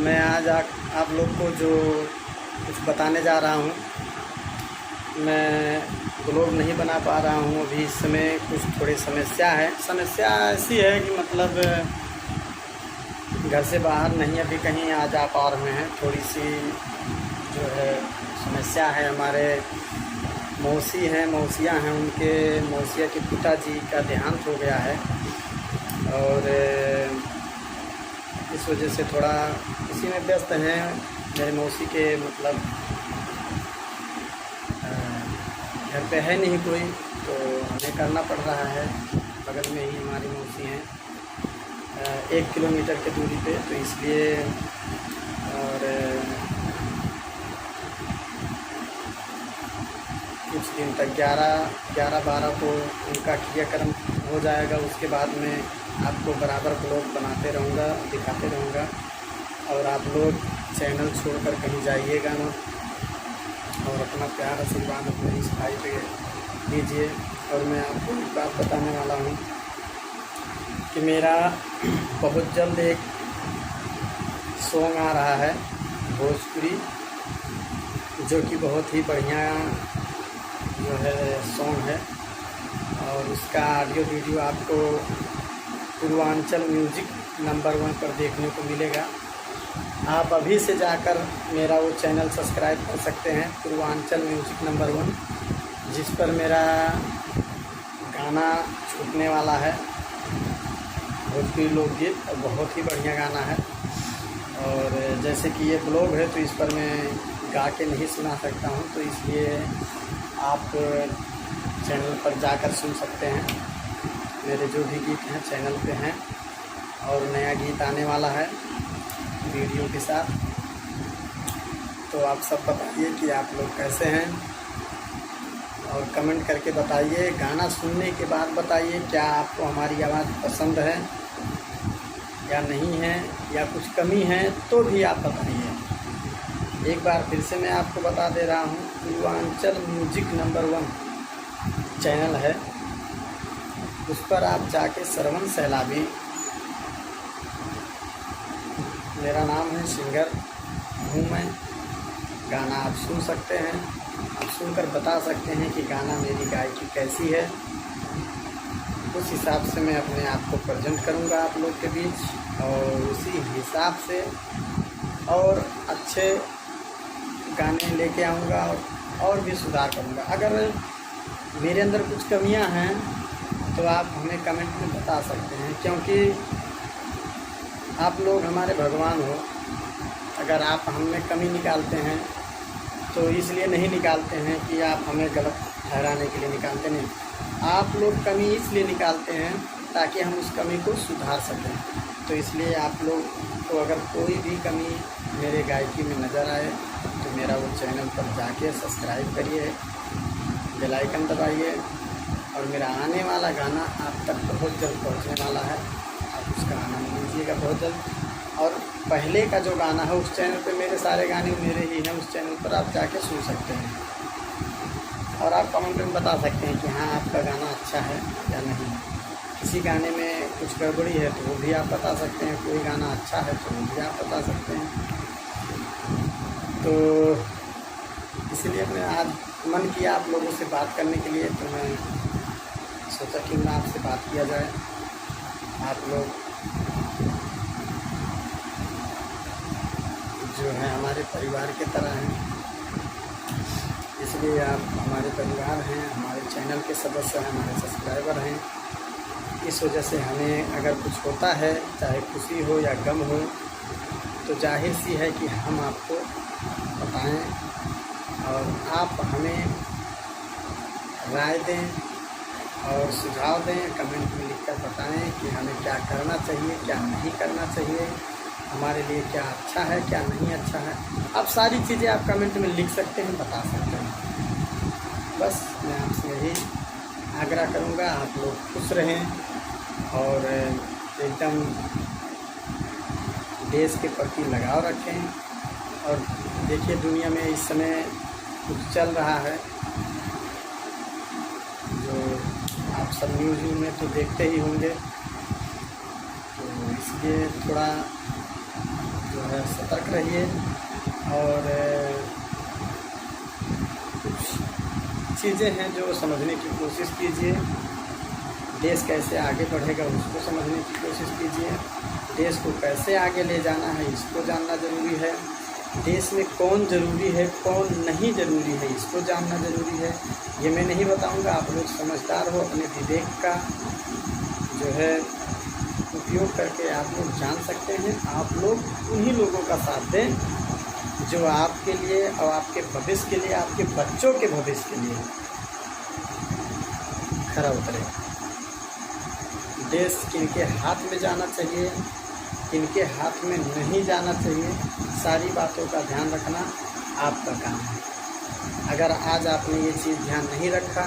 मैं आज आप लोग को जो कुछ बताने जा रहा हूँ, मैं ब्लॉग नहीं बना पा रहा हूँ अभी। इस समय कुछ थोड़ी समस्या ऐसी है कि मतलब घर से बाहर नहीं अभी कहीं आ जा पा रहे हैं। थोड़ी सी जो है समस्या है। हमारे मौसियाँ हैं, उनके मौसिया के पिताजी का देहांत हो गया है और इस वजह से थोड़ा इसी में व्यस्त हैं। मेरे मौसी के मतलब घर पे है नहीं कोई, तो हमें करना पड़ रहा है। बगल में ही हमारी मौसी हैं, 1 किलोमीटर की दूरी पे, तो इसलिए और कुछ दिन तक 11-12 को उनका क्रियाक्रम हो जाएगा। उसके बाद में आपको बराबर ब्लॉग बनाते रहूँगा, दिखाते रहूँगा। और आप लोग चैनल छोड़कर कहीं जाइएगा ना, और अपना प्यार आशीर्वाद अपने इस भाई पे दीजिए। और मैं आपको एक बात बताने वाला हूँ कि मेरा बहुत जल्द एक सॉन्ग आ रहा है भोजपुरी, जो कि बहुत ही बढ़िया जो है सॉन्ग है। और उसका ऑडियो वीडियो आपको पूर्वांचल म्यूजिक नंबर 1 पर देखने को मिलेगा। आप अभी से जाकर मेरा वो चैनल सब्सक्राइब कर सकते हैं, पूर्वांचल म्यूजिक नंबर 1, जिस पर मेरा गाना छूटने वाला है, भोजपुरी लोकगीत, और बहुत ही बढ़िया गाना है। और जैसे कि ये ब्लॉग है तो इस पर मैं गा के नहीं सुना सकता हूँ, तो इसलिए आप चैनल पर जाकर सुन सकते हैं। मेरे जो भी गीत हैं चैनल पे हैं, और नया गीत आने वाला है वीडियो के साथ। तो आप सब बताइए कि आप लोग कैसे हैं, और कमेंट करके बताइए। गाना सुनने के बाद बताइए क्या आपको हमारी आवाज़ पसंद है या नहीं है, या कुछ कमी है तो भी आप बताइए। एक बार फिर से मैं आपको बता दे रहा हूँ, पूर्वांचल म्यूजिक नंबर 1 चैनल है, उस पर आप जाके श्रवण सैलाबी, मेरा नाम है, सिंगर हूँ मैं। गाना आप सुन सकते हैं, आप सुनकर बता सकते हैं कि गाना मेरी गायकी कैसी है। उस हिसाब से मैं अपने आप को प्रेजेंट करूँगा आप लोग के बीच, और उसी हिसाब से और अच्छे गाने लेके आऊँगा और भी सुधार करूँगा। अगर मेरे अंदर कुछ कमियां हैं तो आप हमें कमेंट में बता सकते हैं, क्योंकि आप लोग हमारे भगवान हो। अगर आप हमें कमी निकालते हैं तो इसलिए नहीं निकालते हैं कि आप हमें गलत ठहराने के लिए निकालते नहीं, आप लोग कमी इसलिए निकालते हैं ताकि हम उस कमी को सुधार सकें। तो इसलिए आप लोग को अगर कोई भी कमी मेरे गायकी में नज़र आए तो मेरा वो चैनल पर जाके सब्सक्राइब करिए, बेल आइकन दबाइए, और मेरा आने वाला गाना आप तक बहुत जल्द पहुंचने वाला है। आप उसका आनंद लीजिएगा बहुत जल्द। और पहले का जो गाना है उस चैनल पे मेरे सारे गाने मेरे ही हैं, उस चैनल पर आप जाके सुन सकते हैं। और आप कमेंट में बता सकते हैं कि हाँ आपका गाना अच्छा है या नहीं। किसी गाने में कुछ गड़बड़ी है तो वो भी आप बता सकते हैं, कोई गाना अच्छा है तो वो भी आप बता सकते हैं। तो इसलिए मैं आज मन किया आप लोगों से बात करने के लिए, तो मैं सोचा कि मैं आपसे बात किया जाए। आप लोग जो हैं हमारे परिवार के तरह हैं, इसलिए आप हमारे परिवार हैं, हमारे चैनल के सदस्य हैं, हमारे सब्सक्राइबर हैं। इस वजह से हमें अगर कुछ होता है, चाहे खुशी हो या गम हो, तो जाहिर सी है कि हम आपको बताएं, और आप हमें राय दें और सुझाव दें। कमेंट में लिखकर बताएं कि हमें क्या करना चाहिए, क्या नहीं करना चाहिए, हमारे लिए क्या अच्छा है, क्या नहीं अच्छा है। आप सारी चीज़ें आप कमेंट में लिख सकते हैं, बता सकते हैं। बस मैं आपसे यही आग्रह करूँगा, आप लोग खुश रहें और एकदम देश के प्रति लगाव रखें। और देखिए दुनिया में इस समय कुछ चल रहा है जो आप सब न्यूज़ में तो देखते ही होंगे, तो इसलिए थोड़ा जो है है सतर्क रहिए और कुछ चीज़ें हैं जो समझने की कोशिश कीजिए। देश कैसे आगे बढ़ेगा उसको समझने की कोशिश कीजिए। देश को कैसे आगे ले जाना है इसको जानना ज़रूरी है। देश में कौन ज़रूरी है कौन नहीं ज़रूरी है इसको जानना ज़रूरी है। ये मैं नहीं बताऊंगा, आप लोग समझदार हो, अपने विवेक का जो है उपयोग करके आप लोग जान सकते हैं। आप लोग उन्हीं लोगों का साथ दें जो आपके लिए और आपके भविष्य के लिए, आपके बच्चों के भविष्य के लिए खरा उतरे। देश किनके हाथ में जाना चाहिए, किनके हाथ में नहीं जाना चाहिए, सारी बातों का ध्यान रखना आपका काम है। अगर आज आपने ये चीज़ ध्यान नहीं रखा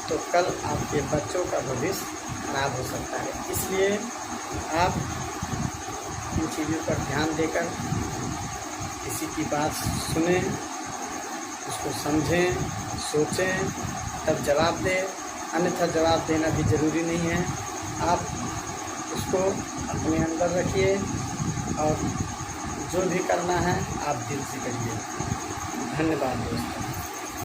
तो कल आपके बच्चों का भविष्य खराब हो सकता है। इसलिए आप इन चीज़ों पर ध्यान देकर किसी की बात सुनें, उसको समझें, सोचें, तब जवाब दें। अन्यथा जवाब देना भी ज़रूरी नहीं है। आप उसको अपने अंदर रखिए और जो भी करना है आप दिल से करिए। धन्यवाद दोस्तों।